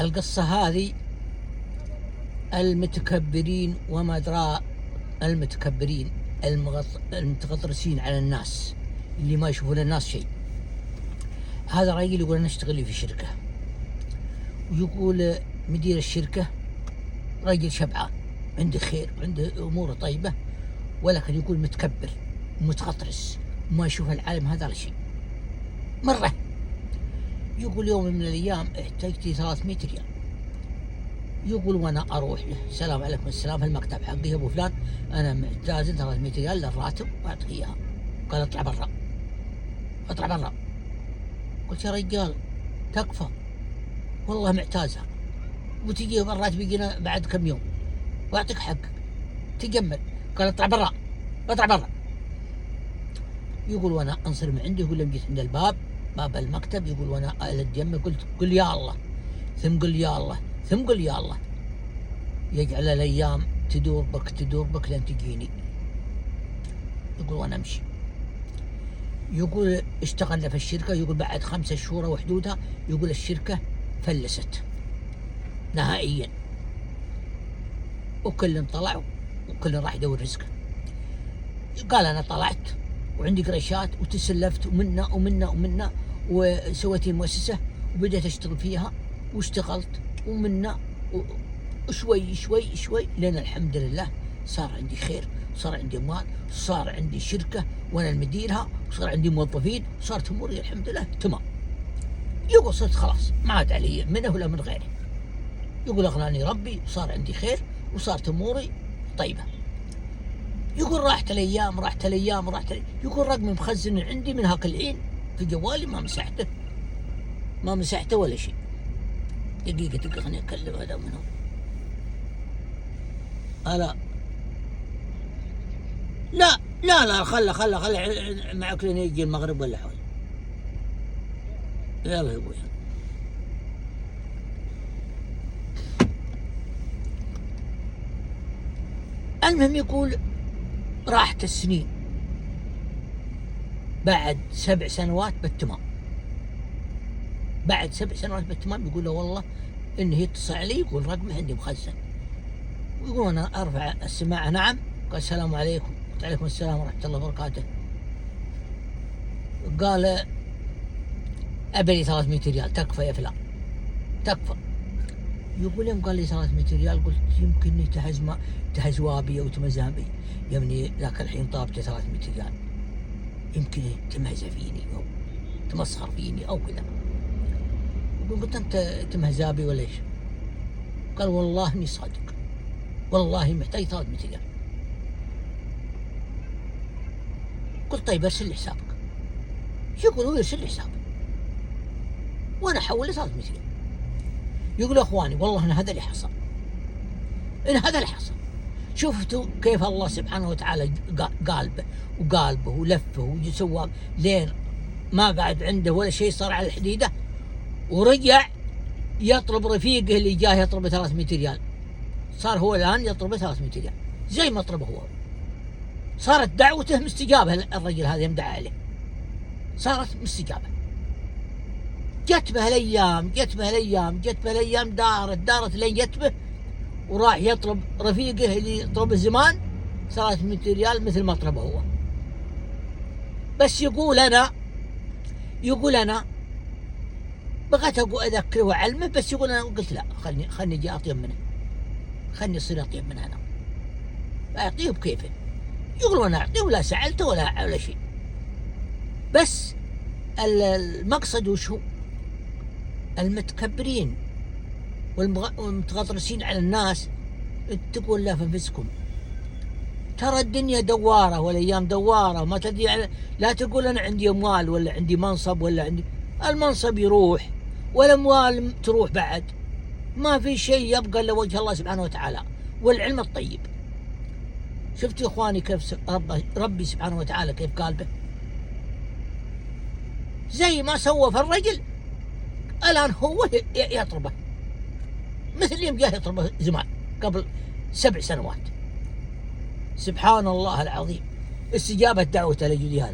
القصة هذه المتكبرين وما أدرى المتكبرين المتغطرسين على الناس اللي ما يشوفون الناس شيء. هذا راجل يقول أنا أشتغل لي في شركة، ويقول مدير الشركة راجل شبعان عنده خير وعنده أموره طيبة، ولكن يقول متكبر ومتغطرس وما يشوف العالم هذا على شيء مرة. يقول يوم من الأيام احتجت 300 ريال، يقول وانا اروح له السلام عليكم السلام في المكتب حقي يا ابو فلان انا محتاج 300 ريال للراتب واعطيه اياها. قال اطلع برا اطلع برا. قلت يا رجال تكفى والله محتاجها وتجي الراتب يجينا بعد كم يوم واعطيك حقك تجمل. قال اطلع برا اطلع برا. يقول وانا انصر من عنده، يقول لما جيت عند الباب باب المكتب يقول وانا الد يمه قلت قل يا الله ثم قل يا الله ثم قل يا الله، يجعل الايام تدور بك لين تجيني. يقول وانا امشي. يقول اشتغلنا في الشركه، يقول بعد 5 شهور وحدودها يقول الشركه فلست نهائيا، وكل طلع وكل راح يدور رزقه. قال انا طلعت وعندي قريشات وتسلفت ومنا وسويت مؤسسه وبدأت اشتغل فيها واشتغلت ومنا شوي لين الحمد لله صار عندي خير، صار عندي مال، صار عندي شركة وانا المديرها، وصار عندي موظفين، وصارت اموري الحمد لله تمام. يقول صرت خلاص ما عاد علي منه ولا من غيره. يقول اغناني ربي وصار عندي خير وصارت اموري طيبة. يقول راحت الايام يقول رقمي مخزن عندي من هاك الحين في جوالي ما مسحته ولا شيء. دقيقة خليني أكلم هذا منهم. ألا لا خلى معك لين يجي المغرب ولا حول. يلا يا أبوي. المهم يقول راحت السنين بعد 7 سنوات بالتمام. بعد 7 سنوات بالتمام يقول له والله انه يتصل علي يقول رقمي عندي مخزن. ويقول انا ارفع السماعه نعم. قال السلام عليكم. قلت عليكم السلام ورحمه الله وبركاته. قال ابي 300 ريال تكفى يا فلان تكفى. يقول يوم قال لي 300 ريال قلت يمكنني تهزوابي او تمزامي يمني ذاك الحين طابته 300 ريال يمكن تمهزه فيني او تمسخر فيني او كذا. قلت انت تمهزابي ولا ايش؟ قال والله اني صادق والله محتاج 300 ريال. قلت طيب ارسل لي حسابك. يقول هو يرسل لي حسابه وانا احول له 300 ريال. يقول اخواني والله ان هذا اللي حصل شفتوا كيف الله سبحانه وتعالى قالبه ولفه وسوى لين ما قاعد عنده ولا شيء صار على الحديده، ورجع يطلب رفيقه اللي جاه يطلب 300 ريال. صار هو الان يطلب 300 ريال زي ما طلبه هو. صارت دعوته مستجابه. الرجل هذا يمدح عليه صارت مستجابه. جت به الايام دارت لين جت به وراح يطلب رفيقه اللي يطلبه زمان 300 ريال مثل ما طلبه هو. بس يقول انا بغيت اذكره واعلمه، بس يقول انا قلت لا خلني اجي اطيب منه، خلني اصير اطيب منه انا اعطيه بكيفه. يقول وانا اعطيه ولا سالته ولا شيء. بس المقصد وش هو؟ المتكبرين والمتغطرسين على الناس اتقوا الله في انفسكم. ترى الدنيا دواره والايام دواره وما تدري لا تقول انا عندي اموال ولا عندي منصب ولا عندي. المنصب يروح والاموال تروح بعد، ما في شيء يبقى الا وجه الله سبحانه وتعالى والعلم الطيب. شفتوا يا اخواني كيف ربي سبحانه وتعالى كيف قال به؟ زي ما سوى في الرجل الان هو يطلبه مثل يوم جاه يطلبه زمان قبل 7 سنوات. سبحان الله العظيم استجابة دعوته لجدي هذا.